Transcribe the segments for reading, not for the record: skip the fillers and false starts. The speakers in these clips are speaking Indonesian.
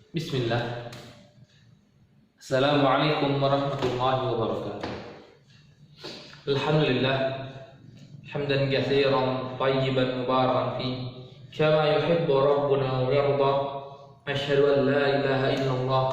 Bismillah. Assalamualaikum warahmatullahi wabarakatuh. Alhamdulillah hamdan katsiran tayyiban mubarakan fi kama yuhibbu rabbuna wa yarda. Asyhadu an la ilaha illallah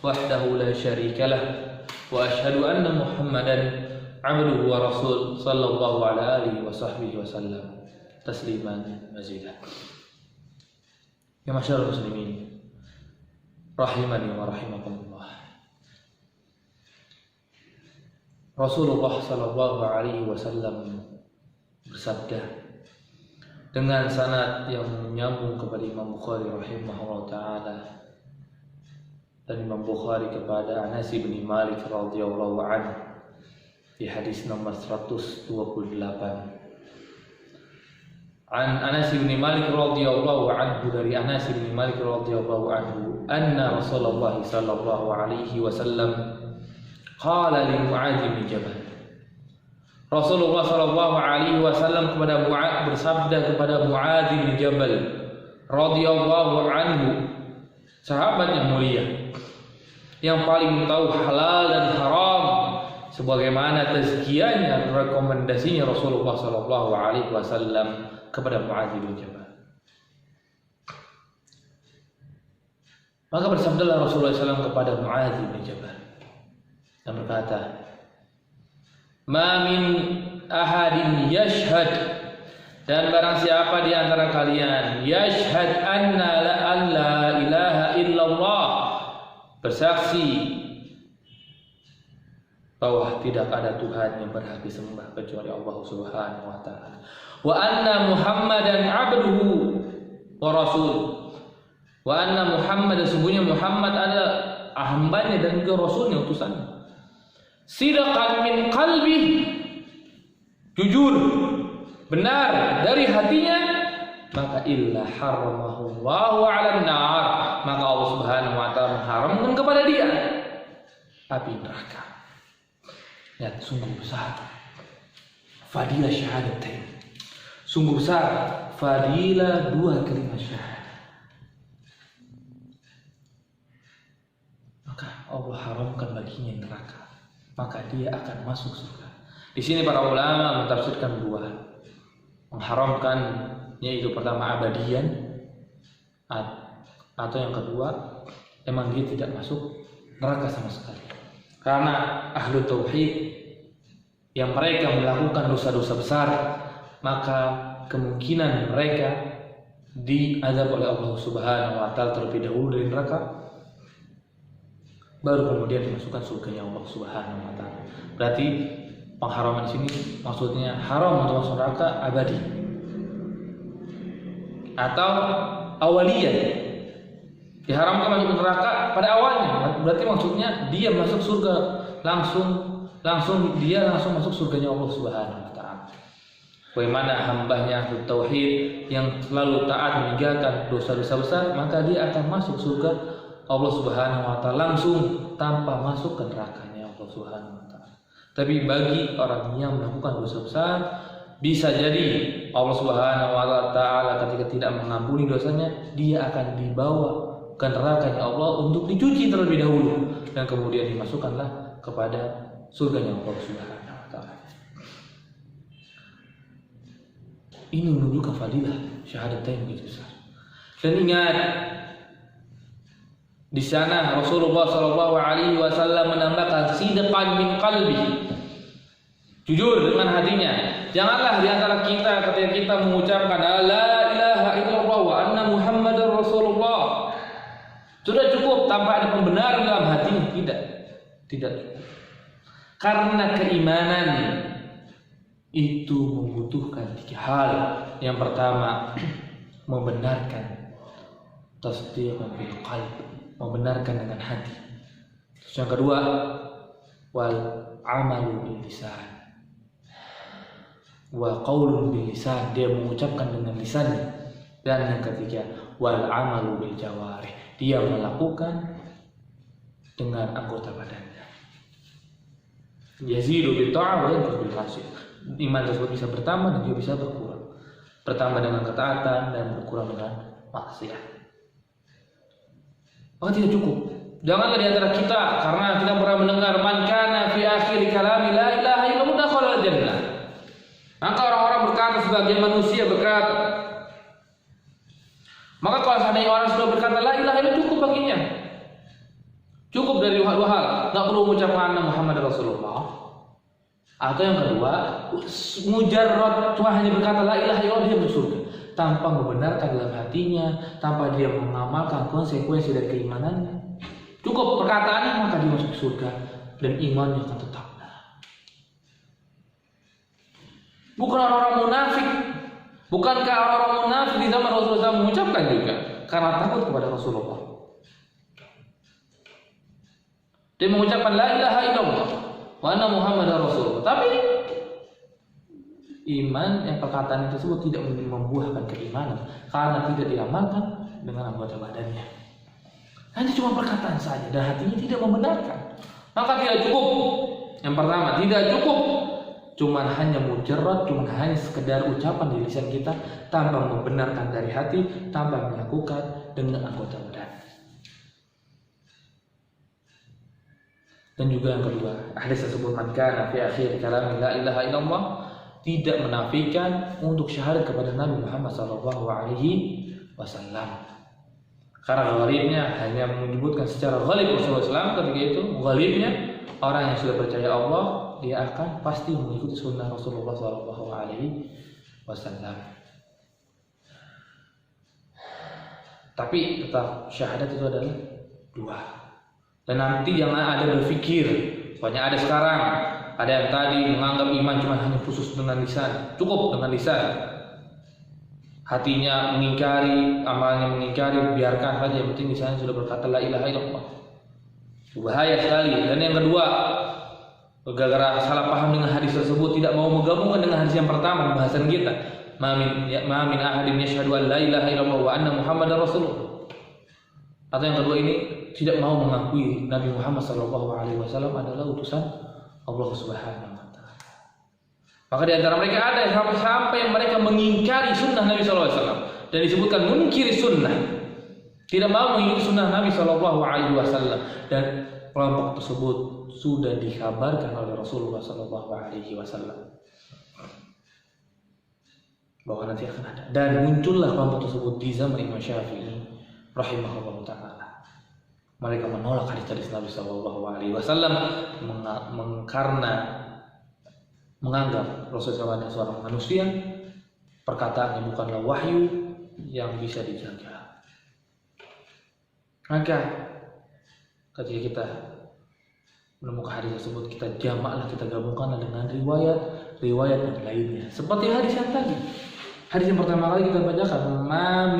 wahdahu la syarika lah wa asyhadu anna Muhammadan abduhu wa rasul sallallahu ala alihi wa sahbihi wa sallam tasliman mazidah. Ya masyaallah muslimin rahimani wa rahimakumullah. Rasulullah sallallahu alaihi wasallam bersabda dengan sanad yang menyambung kepada Imam Bukhari rahimahullah taala, dan Imam Bukhari kepada Anas bin Malik radhiyallahu anhu di hadis nomor 128. An Anas bin Malik radhiyallahu anhu, dari Anas bin Malik radhiyallahu anhu, anna Rasulullah sallallahu alaihi wasallam qala li Mu'adz bin Jabal. Rasulullah sallallahu alaihi wasallam kepada Mu'adz bersabda kepada Mu'adz bin Jabal radhiyallahu anhu, sahabat yang mulia yang paling tahu halal dan haram, sebagaimana tazkiyahnya, rekomendasinya Rasulullah sallallahu alaihi wasallam kepada Mu'adz bin Jabal. Maka bersabdalah Rasulullah SAW kepada Mu'adz bin Jabal dan berkata, "Ma min ahadin yashhad," dan barang siapa di antara kalian yashhad anna la ilaha illallah, bersaksi bahwa tidak ada Tuhan yang berhak disembah kecuali Allah Subhanahu wa taala, wa anna Muhammadan abduhu wa rasul, wa anna Muhammad, sesungguhnya Muhammad adalah hambanya dan juga rasulnya, utusannya, sidqan min qalbi, jujur benar dari hatinya, maka illa haramahu Allahu 'alan nar, maka Allah Subhanahu wa taala mengharamkan kepada dia api neraka. Ya, sungguh besar fadilah syahadatain, sungguh besar fadilah dua kalimat syahadat. Maka Allah haramkan baginya neraka, maka dia akan masuk surga. Di sini para ulama mentafsirkan dua, mengharamkan yaitu pertama abadian, atau yang kedua memang dia tidak masuk neraka sama sekali. Karena ahlu tauhid yang mereka melakukan dosa-dosa besar, maka kemungkinan mereka diazab oleh Allah Subhanahu wa taala terlebih dahulu dari neraka, baru kemudian dimasukkan surganya Allah Subhanahu wa taala. Berarti pengharaman di sini maksudnya haram untuk masuk neraka abadi atau awaliyah. Diharamkan masuk neraka pada awalnya, berarti maksudnya dia masuk surga langsung dia masuk surganya Allah Subhanahu wa taala. Bagaimana hambanya tauhid yang selalu taat meninggalkan dosa-dosa besar, maka dia akan masuk surga Allah Subhanahu wa taala langsung tanpa masuk ke nerakanya Allah Subhanahu wa taala. Tapi bagi orang yang melakukan dosa besar, bisa jadi Allah Subhanahu wa taala ketika tidak mengampuni dosanya, dia akan dibawa ke nerakanya Allah untuk dicuci terlebih dahulu, dan kemudian dimasukkanlah kepada surganya Allah Subhanahu wa taala. Ini menunjukkan fadilah syahadatain begitu besar. Dan ingat, di sana Rasulullah sallallahu alaihi wasallam menambahkan sidqan min qalbi, jujur dengan hatinya. Janganlah di antara kita ketika kita mengucapkan la ilaha illallah wa anna Muhammadar Rasulullah sudah cukup tanpa ada pembenaran dalam hatinya, tidak cukup. Karena keimanan itu membutuhkan tiga hal. Yang pertama, membenarkan tasdiqan bil qalb, membenarkan dengan hati. Terus yang kedua, wal amalu bil lisan, wa qaulun bil lisan, dia mengucapkan dengan lisannya. Dan yang ketiga, wal amalu bil jawarih, dia melakukan dengan anggota badannya. Yazidu bi ta'ah wa yanqus bil ma'siyah. Iman tersebut bisa bertambah dan juga bisa berkurang. Bertambah dengan ketaatan dan berkurang dengan maksiat. maka tidak cukup. Janganlah di antara kita, karena kita pernah mendengar man kana fi akhir kalami la ilaha illallah dakhala jannah. Maka orang-orang berkata, sebagian manusia berkata, maka kalau seandainya orang sudah berkata la ilaha illallah, cukup baginya. Cukup dari dua hal, enggak perlu mengucapkan anna Muhammad Rasulullah. Atau yang kedua, mujarrad cuma hanya berkata la ilaha illallah dia masuk surga, tanpa membenarkan dalam hatinya, tanpa dia mengamalkan konsekuensi dari keimanannya. Cukup perkataannya maka dia masuk surga dan imannya akan tetap. Bukan orang-orang munafik. Bukankah orang-orang munafik di zaman Rasulullah SAW mengucapkan juga karena takut kepada Rasulullah. Dia mengucapkan la ilaha illallah wa anna Muhammadar Rasulullah. Tapi iman yang perkataan tersebut tidak membuahkan keimanan karena tidak diamalkan dengan anggota badannya. Hanya cuma perkataan saja dan hatinya tidak membenarkan. Maka tidak cukup. Yang pertama, tidak cukup cuman hanya mujarrad, cuman hanya sekedar ucapan di lisan kita tanpa membenarkan dari hati, tanpa melakukan dengan anggota badan. Dan juga yang kedua, hadis tersebut man kana fi akhir kalami la ilaha illallah, tidak menafikan untuk syahadat kepada Nabi Muhammad sallallahu alaihi wasallam. Karena ghalibnya hanya menyebutkan secara ghalib Rasulullah SAW ketika itu, ghalibnya orang yang sudah percaya Allah, dia akan pasti mengikuti sunnah Rasulullah sallallahu alaihi wasallam. Tapi tetap syahadat itu adalah dua. Dan nanti jangan ada berpikir, banyak ada sekarang, ada yang tadi menganggap iman cuma hanya khusus dengan lisan, cukup dengan lisan. Hatinya mengingkari, amalnya mengingkari, biarkan saja, yang penting lisannya sudah berkata la ilaha illallah. Bahaya sekali. Dan yang kedua, gara-gara salah paham dengan hadis tersebut, tidak mau menggabungkan dengan hadis yang pertama pembahasan kita. Ma min ahadin yashhadu an la ilaha illallah wa anna Muhammadar Rasulullah. Atau yang kedua ini, tidak mau mengakui Nabi Muhammad SAW adalah utusan Allah Subhanahu wa Ta'ala. Maka di antara mereka ada yang sampai mereka mengingkari sunnah Nabi SAW dan disebutkan mungkiri sunnah, tidak mau mengikuti sunnah Nabi SAW, dan kelompok tersebut sudah dikabarkan oleh Rasulullah SAW bahwa nanti akan ada, dan muncullah kelompok tersebut di zaman Imam Syafi'i rahimahullah ta'ala. Mereka menolak hadis-hadis Nabi SAW karena menganggap Rasulullah SAW seorang manusia, perkataannya bukanlah wahyu yang bisa dijaga. Maka ketika kita menemukan hadis tersebut, kita jamaklah, kita gabungkanlah dengan riwayat yang lainnya. Seperti hadis yang tadi. Hadis yang pertama kali kita bacakan, ma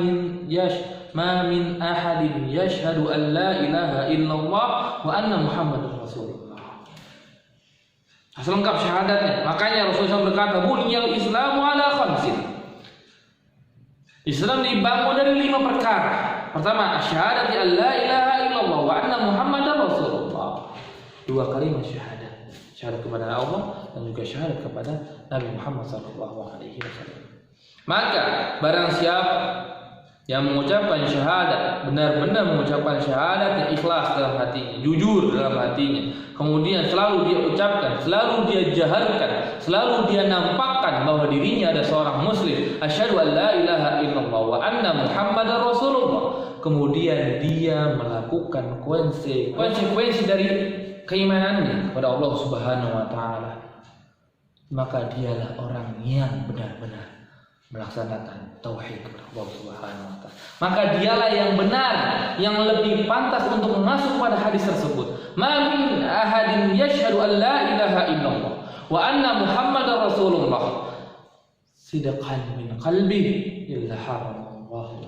min ahadin yashhadu an la ilaha illallah wa anna Muhammadar Rasulullah. Selengkap syahadatnya. Makanya Rasulullah berkata, bunyal Islamu ala khamsin. Islam dibangun dari 5 perkara. Pertama, syahadati an la ilaha illallah wa anna Muhammadar Rasulullah. 2 kalimat syahadat. Syahadat kepada Allah dan juga syahadat kepada Nabi Muhammad SAW. Maka barang siapa yang mengucapkan syahadat, benar-benar mengucapkan syahadat yang ikhlas dalam hatinya, jujur dalam hatinya, kemudian selalu dia ucapkan, selalu dia jaharkan, selalu dia nampakkan bahwa dirinya ada seorang muslim, asyhadu an la ilaha illallah wa anna Muhammadar Rasulullah, kemudian dia melakukan konsekuensi dari keimanannya kepada Allah Subhanahu wa Ta'ala, maka dialah orang yang benar-benar melaksanakan tauhid kepada Allah Subhanahu wa Ta'ala. Maka dialah yang benar, yang lebih pantas untuk mengacu pada hadis tersebut. Ma min ahadin yashhadu an la ilaha illallah wa anna Muhammadar Rasulullah sidqan min qalbi illa haramallahu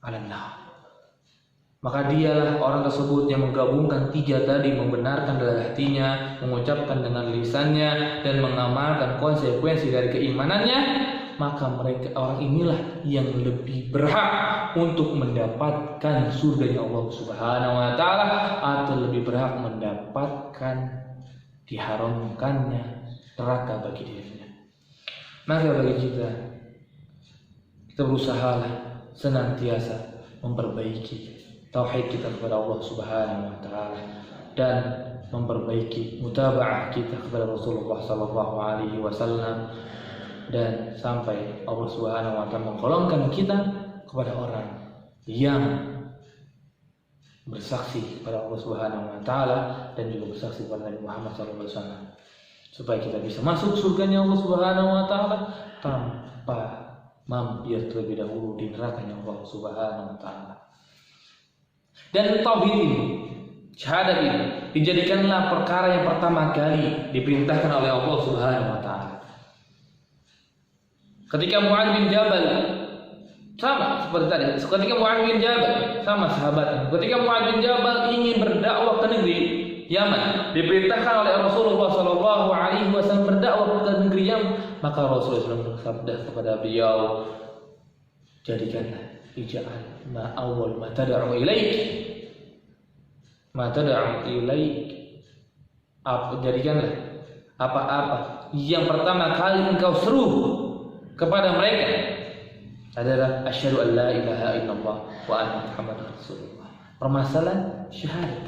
'alan nar. Maka dialah orang tersebut yang menggabungkan 3 tadi, membenarkan dalam hatinya, mengucapkan dengan lisannya, dan mengamalkan konsekuensi dari keimanannya. Maka mereka, orang inilah yang lebih berhak untuk mendapatkan surganya Allah Subhanahu wa Ta'ala, atau lebih berhak mendapatkan diharamkannya neraka bagi dirinya. Maka bagi kita berusahalah senantiasa memperbaiki tauhid kita kepada Allah Subhanahu wa taala dan memperbaiki mutaba'ah kita kepada Rasulullah sallallahu alaihi wasallam, dan sampai Allah Subhanahu wa taala menggolongkan kita kepada orang yang bersaksi kepada Allah Subhanahu wa taala dan juga bersaksi kepada Nabi Muhammad sallallahu alaihi wasallam, supaya kita bisa masuk surganya Allah Subhanahu wa taala tanpa mampir terlebih dahulu di nerakanya Allah Subhanahu wa taala. Dan tauhid ini, syahadat ini dijadikanlah perkara yang pertama kali diperintahkan oleh Allah Subhanahu wa taala. Ketika Mu'adz bin Jabal, sama seperti tadi, ketika Mu'adz bin Jabal sama sahabatnya, ketika Mu'adz bin Jabal ingin berdakwah ke negeri Yaman, diperintahkan oleh Rasulullah sallallahu alaihi wasallam berdakwah ke negeri Yaman, maka Rasulullah SAW bersabda kepada beliau, jadikanlah ij'al ma awwal ma tad'u ilaik, ma tad'u ilaik, jadikanlah apa-apa yang pertama kali engkau seru kepada mereka adalah asyhadu an la ilaha illallah wa anna muhammadar rasulullah. Permasalahan syahadat,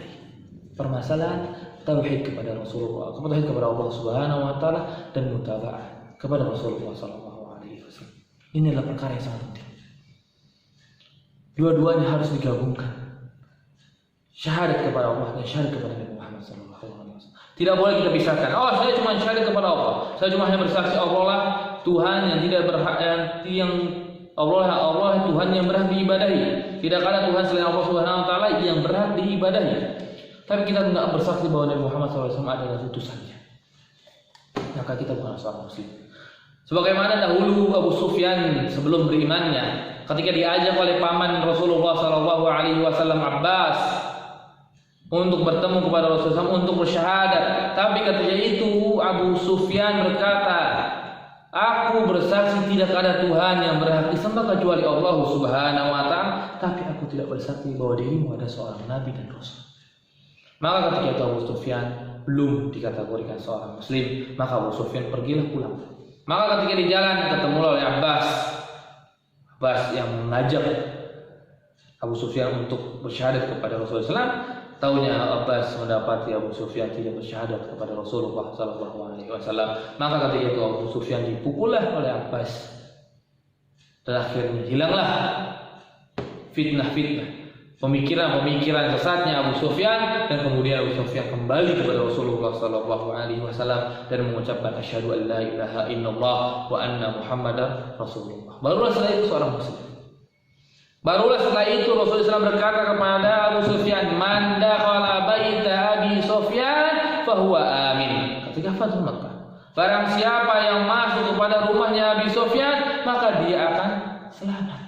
permasalahan tauhid kepada Rasulullah, tauhid kepada Allah Subhanahu wa taala dan mutaba'ah kepada Rasulullah sallallahu alaihi wasallam. Ini adalah perkara yang sangat penting. Dua-duanya harus digabungkan. Syahadat kepada Allah dan syahadat kepada Nabi Muhammad sallallahu alaihi wasallam. Tidak boleh kita pisahkan. Oh, saya cuma syahadat kepada Allah. Saya cuma hanya bersaksi Allah lah Tuhan yang tidak berhak, yang Allah Tuhan yang berhak diibadahi. Tidak ada Tuhan selain Allah Subhanahu wa taala yang berhak diibadahi. Tapi kita tidak bersaksi bahwa Nabi Muhammad SAW adalah utusannya, maka kita bukan seorang muslim. Sebagaimana dahulu Abu Sufyan sebelum berimannya, ketika diajak oleh paman Rasulullah SAW Abbas untuk bertemu kepada Rasulullah SAW untuk bersyahadat, tapi ketika itu Abu Sufyan berkata, aku bersaksi tidak ada Tuhan yang berhak disembah kecuali Allah Subhanahu wa taala, tapi aku tidak bersaksi bahwa dirimu ada seorang nabi dan rasul. Maka ketika itu Abu Sufyan belum dikategorikan seorang muslim, maka Abu Sufyan pergilah pulang. Maka ketika di jalan ketemu oleh Abbas yang mengajak Abu Sufyan untuk bersyahadat kepada Rasulullah SAW. Taunya Abbas mendapati Abu Sufyan tidak bersyahadat kepada Rasulullah SAW. Maka ketika itu Abu Sufyan dipukullah oleh Abbas, dan akhirnya hilanglah fitnah-fitnah, pemikiran sesatnya Abu Sufyan, dan kemudian Abu Sufyan kembali kepada Rasulullah SAW dan mengucapkan asyhadu an la ilaha illallah wa anna muhammadar rasulullah. Barulah setelah itu seorang muslim. Barulah setelah itu Rasulullah SAW berkata kepada Abu Sufyan, man dakhala baita Abi Sufyan fahuwa amin. Ketika Fathu Makkah, barang siapa yang masuk kepada rumahnya Abi Sufyan, maka dia akan selamat.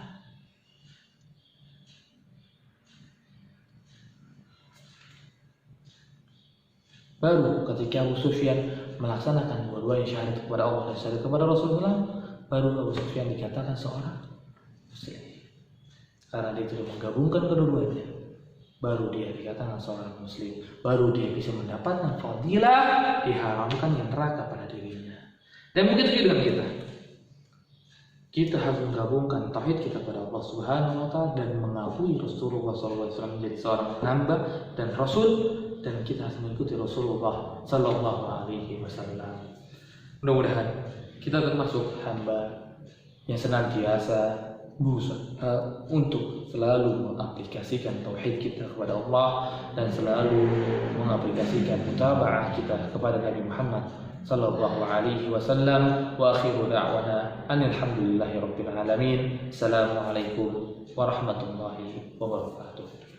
Baru ketika Abu Sufyan melaksanakan dua-duanya, syahadat kepada Allah dan syahadat kepada Rasulullah, baru Abu Sufyan dikatakan seorang muslim. Karena dia tidak menggabungkan kedua-duanya, baru dia dikatakan seorang muslim. Baru dia bisa mendapatkan fadilah diharamkan yang neraka pada dirinya. Dan begitu juga dengan kita. Kita harus menggabungkan tauhid kita kepada Allah Subhanahu wa taala dan mengakui Rasulullah SAW menjadi seorang hamba dan rasul, dan kita harus mengikuti Rasulullah sallallahu alaihi wasallam. Mudah-mudahan kita termasuk hamba yang senantiasa berusaha untuk selalu mengaplikasikan tauhid kita kepada Allah dan selalu mengaplikasikan mutaba'ah kita kepada Nabi Muhammad sallallahu alaihi wasallam. Wa akhiru da'wana alhamdulillahi rabbil alamin. Assalamualaikum warahmatullahi wabarakatuh.